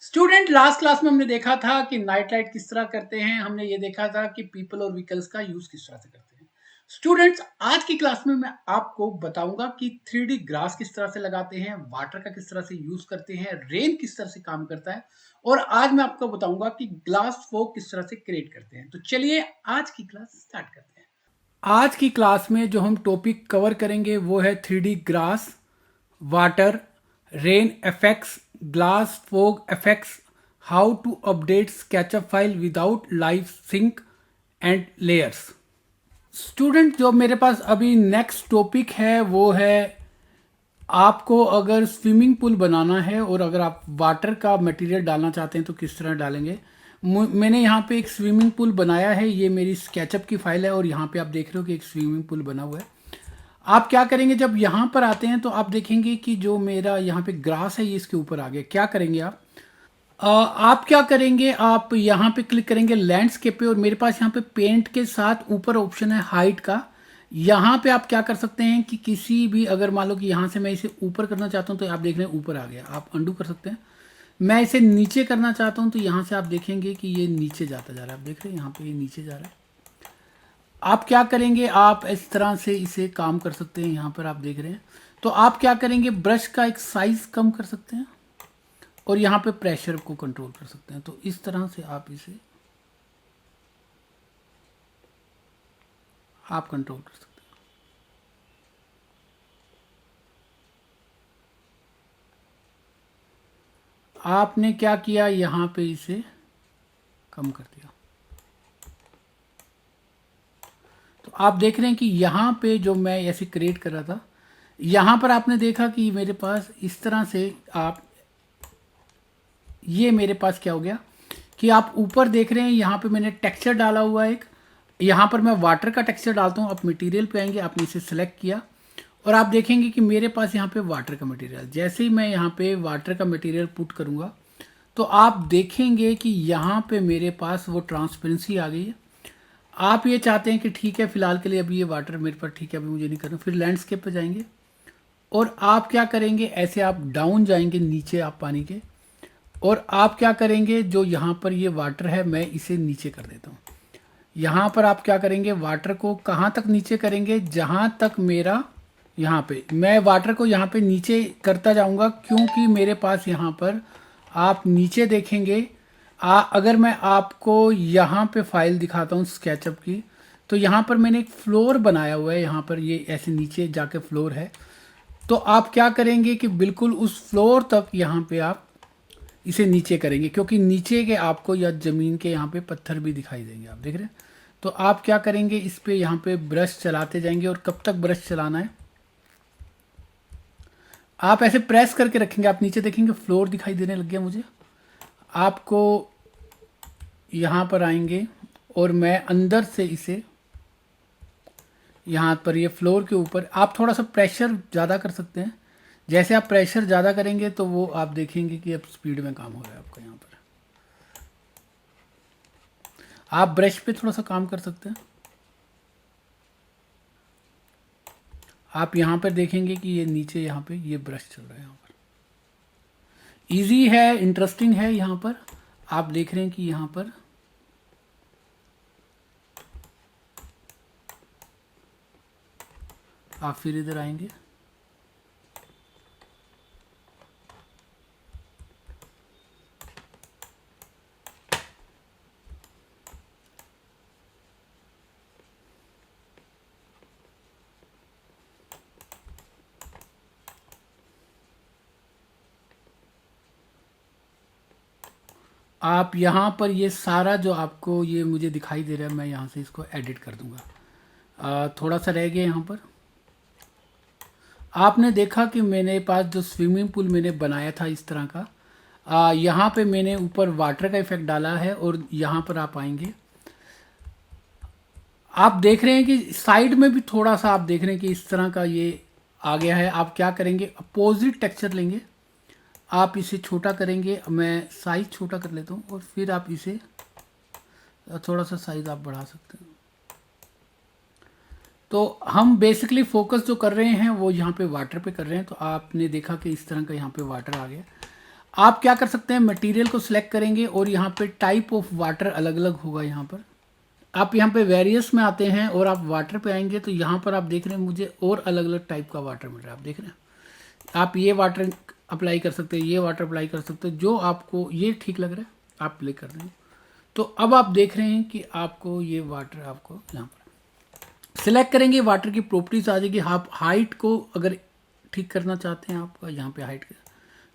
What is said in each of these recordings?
Student last class में हमने देखा था कि नाइट लाइट किस तरह करते हैं। हमने ये देखा था कि पीपल और व्हीकल्स का यूज किस तरह से करते हैं। स्टूडेंट्स, आज की क्लास में मैं आपको बताऊंगा कि 3D ग्रास किस तरह से लगाते हैं, वाटर का किस तरह से यूज करते हैं, रेन किस तरह से काम करता है, और आज मैं आपको बताऊंगा कि ग्लास फोग किस तरह से क्रिएट करते हैं। तो चलिए आज की क्लास स्टार्ट करते हैं। आज की क्लास में जो हम टॉपिक कवर करेंगे वो है 3D grass, water, rain effects, glass fog effects, how to update SketchUp file without live sync and layers. Student, जो मेरे पास अभी नेक्स्ट टॉपिक है वो है, आपको अगर स्विमिंग पूल बनाना है और अगर आप वाटर का मटेरियल डालना चाहते हैं तो किस तरह डालेंगे। मैंने यहाँ पे एक स्विमिंग पूल बनाया है। ये मेरी स्केचअप की फाइल है और यहाँ पे आप देख रहे हो कि एक स्विमिंग पूल बना हुआ है। आप क्या करेंगे, जब यहाँ पर आते हैं तो आप देखेंगे कि जो मेरा यहाँ पे ग्रास है ये इसके ऊपर आ गया। क्या करेंगे आप क्या करेंगे, आप यहाँ पे क्लिक करेंगे लैंडस्केप पे, और मेरे पास यहाँ पे पेंट के साथ ऊपर ऑप्शन है हाइट का। यहाँ पे आप क्या कर सकते हैं कि किसी भी, अगर मान लो कि यहाँ से मैं इसे ऊपर करना चाहता हूँ तो आप देख रहे हैं ऊपर आ गया, आप अंडू कर सकते हैं। मैं इसे नीचे करना चाहता हूँ तो यहाँ से आप देखेंगे कि ये नीचे जाता जा रहा है। आप देख रहे हैं यहाँ पे ये नीचे जा रहा है। आप क्या करेंगे, आप इस तरह से इसे काम कर सकते हैं। यहाँ पर आप देख रहे हैं तो आप क्या करेंगे, ब्रश का एक साइज कम कर सकते हैं और यहाँ पे प्रेशर को कंट्रोल कर सकते हैं। तो इस तरह से आप इसे आप कंट्रोल कर सकते हैं। आपने क्या किया, यहाँ पे इसे कम कर दिया तो आप देख रहे हैं कि यहाँ पे जो मैं ऐसे क्रिएट कर रहा था, यहाँ पर आपने देखा कि मेरे पास इस तरह से आप, ये मेरे पास क्या हो गया कि आप ऊपर देख रहे हैं यहाँ पे मैंने टेक्सचर डाला हुआ है एक। यहाँ पर मैं वाटर का टेक्सचर डालता हूँ। आप मटेरियल पे आएंगे, आपने इसे सेलेक्ट किया और आप देखेंगे कि मेरे पास यहाँ पे वाटर का मटेरियल, जैसे ही मैं यहाँ पे वाटर का मटेरियल पुट करूँगा तो आप देखेंगे कि यहाँ पे मेरे पास वो ट्रांसपेरेंसी आ गई है। आप ये चाहते हैं कि ठीक है फिलहाल के लिए अभी ये वाटर मेरे पास ठीक है, अभी मुझे नहीं करना, फिर लैंडस्केप पे जाएंगे और आप क्या करेंगे, ऐसे आप डाउन जाएंगे नीचे आप पानी के, और आप क्या करेंगे, जो यहाँ पर ये वाटर है मैं इसे नीचे कर देता हूँ। यहाँ पर आप क्या करेंगे, वाटर को कहाँ तक नीचे करेंगे, जहाँ तक मेरा, यहाँ पे मैं वाटर को यहाँ पे नीचे करता जाऊँगा, क्योंकि मेरे पास यहाँ पर आप नीचे देखेंगे। अगर मैं आपको यहाँ पे फाइल दिखाता हूँ स्केचअप की, तो यहाँ पर मैंने एक फ्लोर बनाया हुआ है। यहाँ पर ये ऐसे नीचे जाके फ्लोर है। तो आप क्या करेंगे कि बिल्कुल उस फ्लोर तक यहाँ पे आप इसे नीचे करेंगे, क्योंकि नीचे के आपको या ज़मीन के यहाँ पे पत्थर भी दिखाई देंगे। आप देख रहे हैं तो आप क्या करेंगे, इस पे यहाँ पे ब्रश चलाते जाएंगे। और कब तक ब्रश चलाना है, आप ऐसे प्रेस करके रखेंगे। आप नीचे देखेंगे फ्लोर दिखाई देने लग गया मुझे। आपको यहाँ पर आएंगे और मैं अंदर से इसे यहाँ पर ये फ्लोर के ऊपर आप थोड़ा सा प्रेशर ज़्यादा कर सकते हैं। जैसे आप प्रेशर ज़्यादा करेंगे तो वो आप देखेंगे कि अब स्पीड में काम हो रहा है आपका। यहाँ पर आप ब्रश पे थोड़ा सा काम कर सकते हैं। आप यहाँ पर देखेंगे कि ये नीचे यहाँ पे ये ब्रश चल रहा है। यहाँ पर इजी है, इंटरेस्टिंग है। यहाँ पर आप देख रहे हैं कि यहाँ पर आप फिर इधर आएंगे, आप यहाँ पर ये सारा जो आपको ये मुझे दिखाई दे रहा है, मैं यहाँ से इसको एडिट कर दूंगा। थोड़ा सा रह गया यहाँ पर। आपने देखा कि मेरे पास जो स्विमिंग पूल मैंने बनाया था इस तरह का, यहाँ पे मैंने ऊपर वाटर का इफेक्ट डाला है। और यहाँ पर आप आएंगे, आप देख रहे हैं कि साइड में भी थोड़ा सा आप देख रहे हैं कि इस तरह का ये आ गया है। आप क्या करेंगे, अपोजिट टेक्सचर लेंगे, आप इसे छोटा करेंगे। मैं साइज छोटा कर लेता हूँ और फिर आप इसे थोड़ा सा साइज आप बढ़ा सकते हैं। तो हम बेसिकली फोकस जो कर रहे हैं वो यहाँ पे वाटर पे कर रहे हैं। तो आपने देखा कि इस तरह का यहाँ पे वाटर आ गया। आप क्या कर सकते हैं, मटेरियल को सिलेक्ट करेंगे और यहाँ पे टाइप ऑफ वाटर अलग अलग होगा। यहाँ पर आप यहाँ पे वेरियस में आते हैं और आप वाटर पे आएंगे तो यहाँ पर आप देख रहे हैं मुझे और अलग अलग टाइप का वाटर मिल रहा है। आप देख रहे हैं, आप ये वाटर अप्लाई कर सकते हैं, ये वाटर अप्लाई कर सकते हैं, जो आपको ये ठीक लग रहा है आप अप्लाई कर देंगे। तो अब आप देख रहे हैं कि आपको ये वाटर आपको यहाँ पर सिलेक्ट करेंगे, वाटर की प्रॉपर्टीज आ जाएगी। आप हाइट को अगर ठीक करना चाहते हैं, आपका यहाँ पे हाइट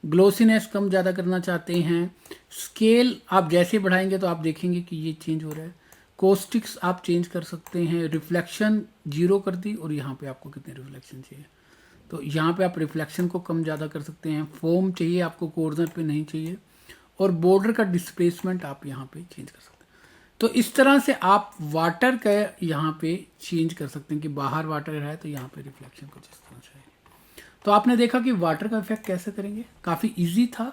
ग्लोसीनेस कम ज़्यादा करना चाहते हैं, स्केल आप जैसे बढ़ाएंगे तो आप देखेंगे कि ये चेंज हो रहा है। कोस्टिक्स आप चेंज कर सकते हैं, रिफ्लेक्शन 0 कर दी और यहाँ पे आपको कितने रिफ्लेक्शन चाहिए तो यहाँ पे आप रिफ्लेक्शन को कम ज़्यादा कर सकते हैं। फोम चाहिए आपको, कॉर्नर पे नहीं चाहिए, और बॉर्डर का डिस्प्लेसमेंट आप यहाँ पे चेंज कर सकते हैं। तो इस तरह से आप वाटर का यहाँ पे चेंज कर सकते हैं कि बाहर वाटर है तो यहाँ पे रिफ्लेक्शन कुछ इस तरह से है। तो आपने देखा कि वाटर का इफेक्ट कैसे करेंगे, काफ़ी इजी था।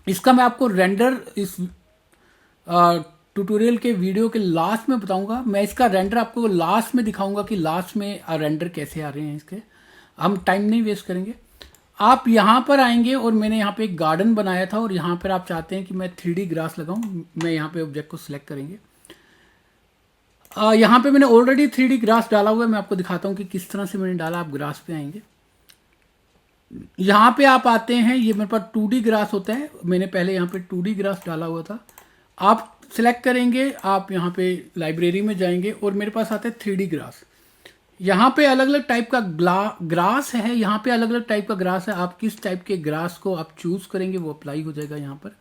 इसका मैं आपको रेंडर इस ट्यूटोरियल के वीडियो के लास्ट में बताऊंगा। मैं इसका रेंडर आपको लास्ट में दिखाऊंगा कि लास्ट में रेंडर कैसे आ रहे हैं इसके। हम टाइम नहीं वेस्ट करेंगे। आप यहाँ पर आएंगे और मैंने यहाँ पे एक गार्डन बनाया था और यहाँ पर आप चाहते हैं कि मैं 3D ग्रास लगाऊं। मैं यहाँ पे ऑब्जेक्ट को सिलेक्ट करेंगे। यहाँ पे मैंने ऑलरेडी 3D ग्रास डाला हुआ है। मैं आपको दिखाता हूँ कि किस तरह से मैंने डाला। आप ग्रास पे आएंगे, यहाँ पे आप आते हैं, ये मेरे पास 2D ग्रास होता है। मैंने पहले यहाँ पे 2D ग्रास डाला हुआ था। आप सिलेक्ट करेंगे, आप यहाँ पे लाइब्रेरी में जाएंगे और मेरे पास आता है 3D ग्रास। यहाँ पे अलग अलग टाइप का ग्रास है, यहाँ पे अलग अलग टाइप का ग्रास है। आप किस टाइप के ग्रास को आप चूज करेंगे वो अप्लाई हो जाएगा। यहाँ पर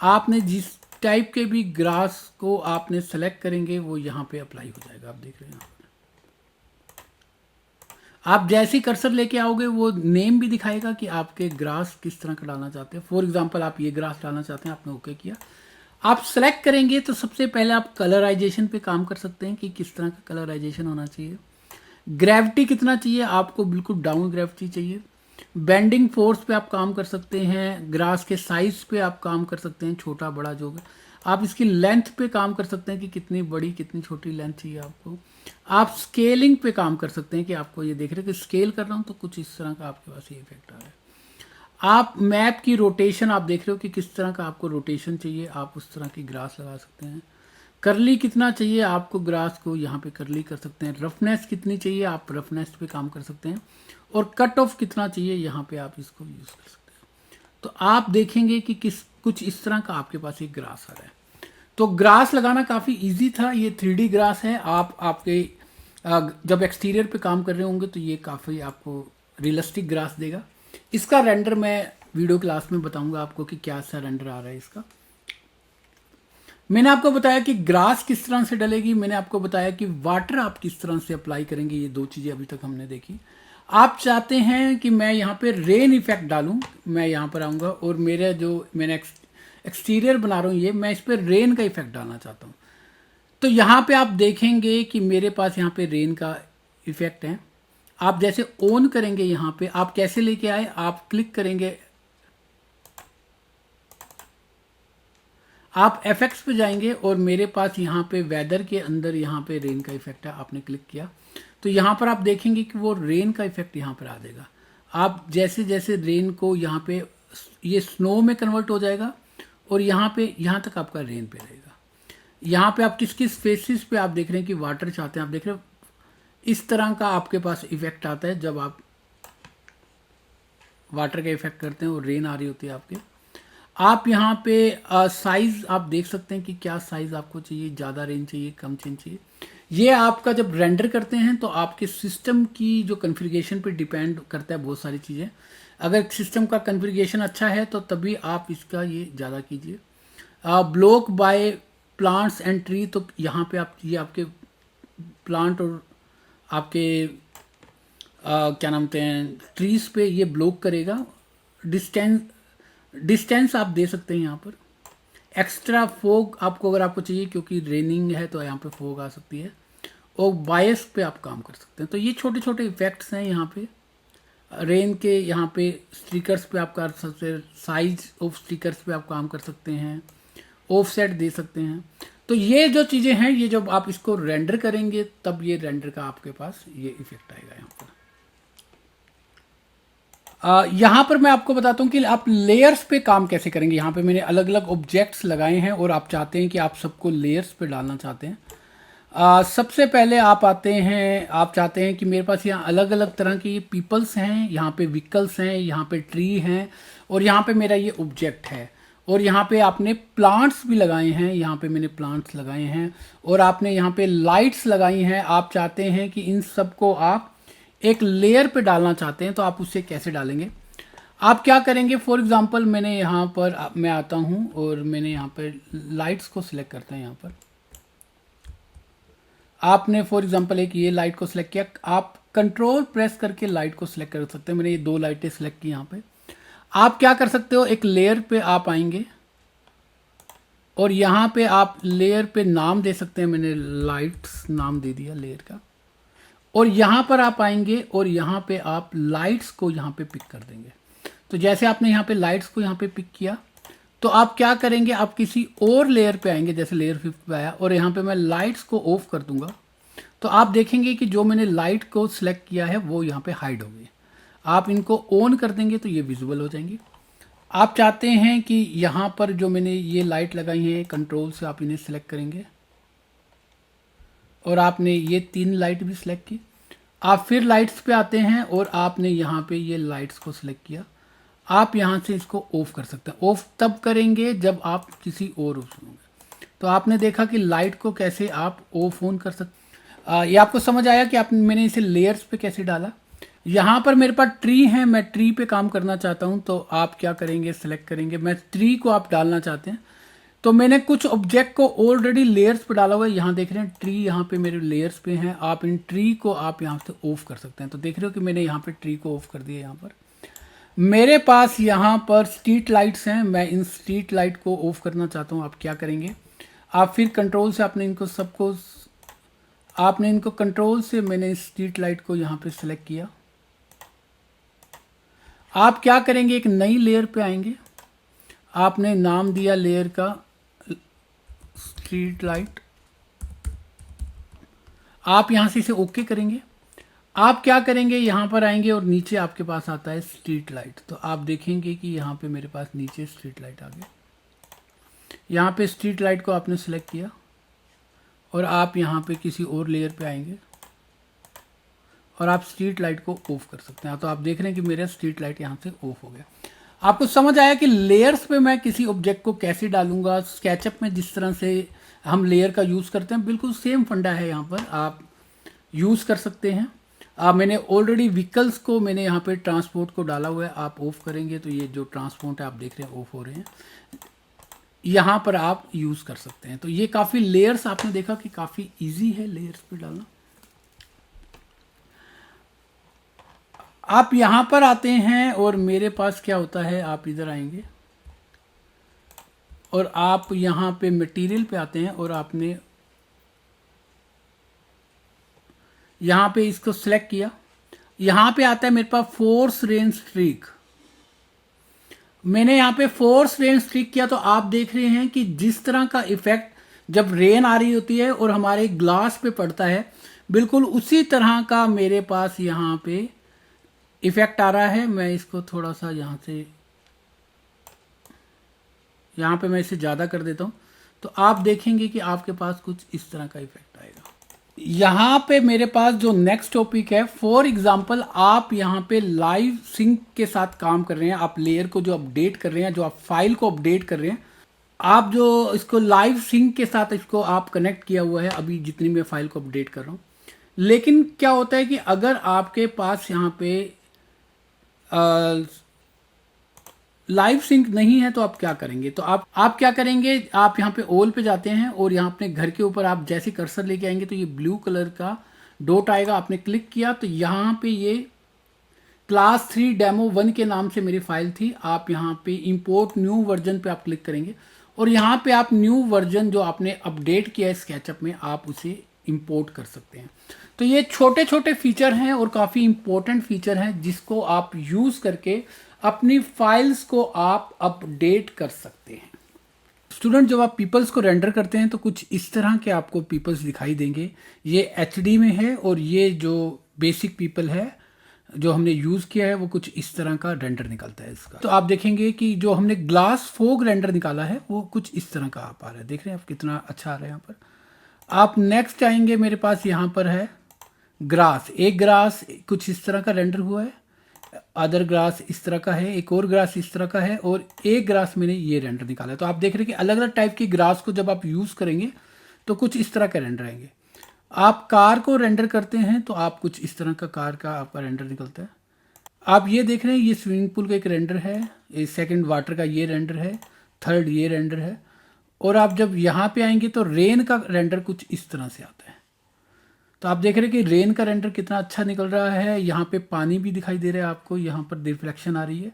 आपने जिस टाइप के भी ग्रास को आपने सेलेक्ट करेंगे वो यहाँ पे अप्लाई हो जाएगा। आप देख रहे हैं, आप जैसे कर्सर लेके आओगे वो नेम भी दिखाएगा कि आपके ग्रास किस तरह का डालना चाहते हैं। फॉर एग्जांपल आप ये ग्रास डालना चाहते हैं, आपने ओके किया। आप सेलेक्ट करेंगे तो सबसे पहले आप कलराइजेशन पे काम कर सकते हैं कि किस तरह का कलराइजेशन होना चाहिए। ग्रेविटी कितना चाहिए, आपको बिल्कुल डाउन ग्रेविटी चाहिए। बेंडिंग फोर्स पे आप काम कर सकते हैं। ग्रास के साइज पे आप काम कर सकते हैं, छोटा बड़ा जो भी। आप इसकी लेंथ पे काम कर सकते हैं कि कितनी बड़ी कितनी छोटी लेंथ चाहिए आपको। आप स्केलिंग पे काम कर सकते हैं कि आपको ये देख रहे हैं कि स्केल कर रहा हूँ तो कुछ इस तरह का आपके पास ये इफेक्ट आ रहा है। आप मैप की रोटेशन आप देख रहे हो कि किस तरह का आपको रोटेशन चाहिए, आप उस तरह की ग्रास लगा सकते हैं। करली कितना चाहिए आपको ग्रास को, यहाँ पे करली कर सकते हैं। रफनेस कितनी चाहिए, आप रफनेस पे काम कर सकते हैं। और कट ऑफ कितना चाहिए, यहाँ पे आप इसको यूज़ कर सकते हैं। तो आप देखेंगे कि कुछ इस तरह का आपके पास एक ग्रास आ रहा है। तो ग्रास लगाना काफ़ी इजी था। ये 3D ग्रास है। आपके जब एक्सटीरियर पे काम कर रहे होंगे तो ये काफ़ी आपको रियलिस्टिक ग्रास देगा। इसका रेंडर मैं वीडियो क्लास में बताऊंगा आपको कि क्या सा रेंडर आ रहा है इसका। मैंने आपको बताया कि ग्रास किस तरह से डलेगी, मैंने आपको बताया कि वाटर आप किस तरह से अप्लाई करेंगे। ये 2 चीज़ें अभी तक हमने देखी। आप चाहते हैं कि मैं यहाँ पे रेन इफेक्ट डालूं, मैं यहाँ पर आऊँगा और मेरे जो मैंने एक्सटीरियर बना रहा हूँ ये, मैं इस पर रेन का इफेक्ट डालना चाहता हूँ। तो यहाँ पे आप देखेंगे कि मेरे पास यहाँ पे रेन का इफेक्ट है। आप जैसे ऑन करेंगे, यहाँ पे आप कैसे लेके आए, आप क्लिक करेंगे, आप एफेक्ट्स पे जाएंगे और मेरे पास यहाँ पे वेदर के अंदर यहाँ पे रेन का इफेक्ट है। आपने क्लिक किया तो यहाँ पर आप देखेंगे कि वो रेन का इफेक्ट यहाँ पर आ जाएगा। आप जैसे जैसे रेन को यहाँ पे ये स्नो में कन्वर्ट हो जाएगा और यहाँ पे यहाँ तक आपका रेन पे रहेगा। यहाँ पे आप किस किस फेसिस पे आप देख रहे हैं कि वाटर चाहते हैं, आप देख रहे हो इस तरह का आपके पास इफेक्ट आता है जब आप वाटर का इफेक्ट करते हैं और रेन आ रही होती है आपके। आप यहाँ पे साइज आप देख सकते हैं कि क्या साइज आपको चाहिए, ज़्यादा रेंज चाहिए, कम रेंज चाहिए। ये आपका जब रेंडर करते हैं तो आपके सिस्टम की जो कॉन्फ़िगरेशन पे डिपेंड करता है बहुत सारी चीज़ें। अगर सिस्टम का कॉन्फ़िगरेशन अच्छा है तो तभी आप इसका ये ज़्यादा कीजिए। Block by plants and tree, तो यहाँ पे आप ये आपके प्लांट और आपके क्या नाम होते हैं ट्रीज पे ये ब्लॉक करेगा। डिस्टेंस आप दे सकते हैं यहाँ पर। एक्स्ट्रा फोग आपको अगर आपको चाहिए क्योंकि रेनिंग है तो यहाँ पे फोग आ सकती है। और बायस पे आप काम कर सकते हैं। तो ये छोटे छोटे इफेक्ट्स हैं यहाँ पे रेन के। यहाँ पे स्टिकर्स पे आप कर सकते हैं, साइज ऑफ स्टिकर्स पे आप काम कर सकते हैं, ऑफसेट दे सकते हैं। तो ये जो चीज़ें हैं ये जब आप इसको रेंडर करेंगे तब ये रेंडर का आपके पास ये इफेक्ट आएगा यहाँ पर। यहाँ पर मैं आपको बताता हूँ कि आप लेयर्स पे काम कैसे करेंगे। यहाँ पे मैंने अलग अलग ऑब्जेक्ट्स लगाए हैं और आप चाहते हैं कि आप सबको लेयर्स पे डालना चाहते हैं। सबसे पहले आप आते हैं, आप चाहते हैं कि मेरे पास यहाँ अलग अलग तरह की पीपल्स हैं, यहाँ पे व्हीकल्स हैं, यहाँ पे ट्री हैं और यहाँ पे मेरा ये ऑब्जेक्ट है। और यहाँ पे आपने प्लांट्स भी लगाए हैं, यहाँ पे मैंने प्लांट्स लगाए हैं और आपने यहाँ पे लाइट्स लगाई हैं। आप चाहते हैं कि इन सबको आप एक लेयर पे डालना चाहते हैं, तो आप उससे कैसे डालेंगे। आप क्या करेंगे, फॉर एग्जांपल मैंने यहाँ पर मैं आता हूँ और मैंने यहाँ पर लाइट्स को सिलेक्ट करते हैं। यहाँ पर आपने फॉर एग्जांपल एक ये लाइट को सिलेक्ट किया, आप कंट्रोल प्रेस करके लाइट को सिलेक्ट कर सकते हैं। मैंने ये दो लाइटें सिलेक्ट की। यहाँ पे आप क्या कर सकते हो, एक लेयर पे आप आएंगे और यहाँ पे आप लेयर पे नाम दे सकते हैं। मैंने लाइट्स नाम दे दिया लेयर का। और यहाँ पर आप आएंगे और यहाँ पे आप लाइट्स को यहाँ पे पिक कर देंगे। तो जैसे आपने यहाँ पे लाइट्स को यहाँ पे पिक किया, तो आप क्या करेंगे, आप किसी और लेयर पे आएंगे, जैसे लेयर 5 पे आया और यहाँ पे मैं लाइट्स को ऑफ कर दूंगा। तो आप देखेंगे कि जो मैंने लाइट को सिलेक्ट किया है वो यहाँ पे हाइड हो गई। आप इनको ऑन कर देंगे तो ये विजुअल हो जाएंगी। आप चाहते हैं कि यहाँ पर जो मैंने ये लाइट लगाई है, कंट्रोल से आप इन्हें सिलेक्ट करेंगे और आपने ये 3 लाइट भी सिलेक्ट की। आप फिर लाइट्स पे आते हैं और आपने यहाँ पे ये लाइट्स को सिलेक्ट किया। आप यहाँ से इसको ऑफ कर सकते हैं। ऑफ तब करेंगे जब आप किसी और उसमें होंगे। तो आपने देखा कि लाइट को कैसे आप ऑफ ऑन कर सकते। ये आपको समझ आया कि मैंने इसे लेयर्स पे कैसे डाला। यहाँ पर मेरे पास ट्री है, मैं ट्री पे काम करना चाहता हूँ, तो आप क्या करेंगे, सिलेक्ट करेंगे। मैं ट्री को आप डालना चाहते हैं, तो मैंने कुछ ऑब्जेक्ट को ऑलरेडी लेयर्स पे डाला हुआ है। यहाँ देख रहे हैं ट्री यहाँ पे मेरे लेयर्स पे हैं। आप इन ट्री को आप यहाँ से ऑफ कर सकते हैं। तो देख रहे हो कि मैंने यहाँ पे ट्री को ऑफ कर दिया। यहाँ पर मेरे पास यहाँ पर स्ट्रीट लाइट्स हैं, मैं इन स्ट्रीट लाइट को ऑफ करना चाहता हूँ। आप क्या करेंगे, आप फिर कंट्रोल से आपने इनको कंट्रोल से मैंने स्ट्रीट लाइट को यहाँ पे सिलेक्ट किया। आप क्या करेंगे, एक नई लेयर पे आएंगे। आपने नाम दिया लेयर का स्ट्रीट लाइट। आप यहां से इसे ओके करेंगे। आप क्या करेंगे, यहां पर आएंगे और नीचे आपके पास आता है स्ट्रीट लाइट। तो आप देखेंगे कि यहां पे मेरे पास नीचे स्ट्रीट लाइट आ गया। यहां पे स्ट्रीट लाइट को आपने सिलेक्ट किया और आप यहां पे किसी और लेयर पे आएंगे और आप स्ट्रीट लाइट को ऑफ कर सकते हैं। तो आप देख रहे हैं कि मेरा स्ट्रीट लाइट यहां से ऑफ हो गया। आपको समझ आया कि लेयर्स पे मैं किसी ऑब्जेक्ट को कैसे डालूंगा। स्केचअप में जिस तरह से हम लेयर का यूज़ करते हैं, बिल्कुल सेम फंडा है, यहाँ पर आप यूज़ कर सकते हैं। मैंने ऑलरेडी व्हीकल्स को मैंने यहाँ पे ट्रांसपोर्ट को डाला हुआ है। आप ऑफ करेंगे तो ये जो ट्रांसपोर्ट है आप देख रहे हैं ऑफ हो रहे हैं। यहाँ पर आप यूज़ कर सकते हैं। तो ये काफ़ी लेयर्स आपने देखा कि काफ़ी ईजी है लेयर्स पे डालना। आप यहां पर आते हैं और मेरे पास क्या होता है, आप इधर आएंगे और आप यहां पे मटेरियल पे आते हैं और आपने यहां पे इसको सिलेक्ट किया। यहां पे आता है मेरे पास फोर्स रेन स्ट्रीक। मैंने यहां पे फोर्स रेन स्ट्रीक किया तो आप देख रहे हैं कि जिस तरह का इफेक्ट जब रेन आ रही होती है और हमारे ग्लास पे पड़ता है, बिल्कुल उसी तरह का मेरे पास यहां पे इफेक्ट आ रहा है। मैं इसको थोड़ा सा यहाँ पे मैं इसे ज़्यादा कर देता हूँ, तो आप देखेंगे कि आपके पास कुछ इस तरह का इफेक्ट आएगा। यहाँ पे मेरे पास जो नेक्स्ट टॉपिक है, फॉर एग्जांपल आप यहाँ पे लाइव सिंक के साथ काम कर रहे हैं। आप लेयर को जो अपडेट कर रहे हैं, जो आप फाइल को अपडेट कर रहे हैं, आप जो इसको लाइव सिंक के साथ इसको आप कनेक्ट किया हुआ है, अभी जितनी मैं फाइल को अपडेट कर रहा हूँ। लेकिन क्या होता है कि अगर आपके पास यहाँ पे लाइव सिंक नहीं है तो आप क्या करेंगे, तो आप क्या करेंगे, आप यहाँ पे ऑल पे जाते हैं और यहाँ अपने घर के ऊपर आप जैसे कर्सर लेके आएंगे तो ये ब्लू कलर का डॉट आएगा। आपने क्लिक किया तो यहाँ पे ये क्लास 3 डेमो 1 के नाम से मेरी फाइल थी। आप यहाँ पे इंपोर्ट न्यू वर्जन पे आप क्लिक करेंगे और यहाँ पे आप न्यू वर्जन जो आपने अपडेट किया है स्केचअप में, आप उसे इंपोर्ट कर सकते हैं। तो ये छोटे छोटे फीचर हैं और काफ़ी इंपॉर्टेंट फीचर हैं जिसको आप यूज़ करके अपनी फाइल्स को आप अपडेट कर सकते हैं। स्टूडेंट, जब आप पीपल्स को रेंडर करते हैं तो कुछ इस तरह के आपको पीपल्स दिखाई देंगे। ये HD में है और ये जो बेसिक पीपल है जो हमने यूज़ किया है वो कुछ इस तरह का रेंडर निकलता है इसका। तो आप देखेंगे कि जो हमने ग्लास फोग रेंडर निकाला है वो कुछ इस तरह का आप आ रहा है। देख रहे हैं आप कितना अच्छा आ रहा है यहाँ पर। आप नेक्स्ट आएंगे, मेरे पास यहाँ पर है ग्रास। एक ग्रास कुछ इस तरह का रेंडर हुआ है, अदर ग्रास इस तरह का है, एक और ग्रास इस तरह का है, और एक ग्रास मैंने ये रेंडर निकाला है। तो आप देख रहे हैं कि अलग अलग टाइप की ग्रास को जब आप यूज़ करेंगे तो कुछ इस तरह के रेंडर आएंगे। आप कार को रेंडर करते हैं तो आप कुछ इस तरह का कार का आपका रेंडर निकलता है। आप ये देख रहे हैं, ये स्विमिंग पूल का एक रेंडर है, ये सेकंड वाटर का ये रेंडर है, थर्ड ये रेंडर है। और आप जब यहाँ पे आएंगे तो रेन का रेंडर कुछ इस तरह से आता है। तो आप देख रहे हैं कि रेन का रेंडर कितना अच्छा निकल रहा है। यहाँ पे पानी भी दिखाई दे रहा है आपको, यहाँ पर रिफ्लेक्शन आ रही है।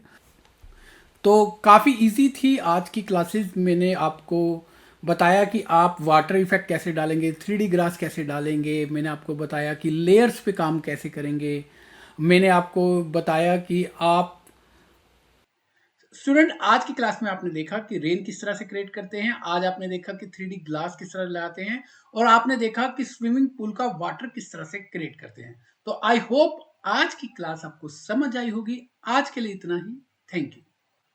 तो काफ़ी इजी थी आज की क्लासेस। मैंने आपको बताया कि आप वाटर इफेक्ट कैसे डालेंगे, 3D ग्रास कैसे डालेंगे, मैंने आपको बताया कि लेयर्स पे काम कैसे करेंगे, मैंने आपको बताया कि आप स्टूडेंट आज की क्लास में आपने देखा कि रेन किस तरह से क्रिएट करते हैं, आज आपने देखा कि 3D ग्लास किस तरह लगाते हैं, और आपने देखा कि स्विमिंग पूल का वाटर किस तरह से क्रिएट करते हैं। तो आई होप आज की क्लास आपको समझ आई होगी। आज के लिए इतना ही। Thank you.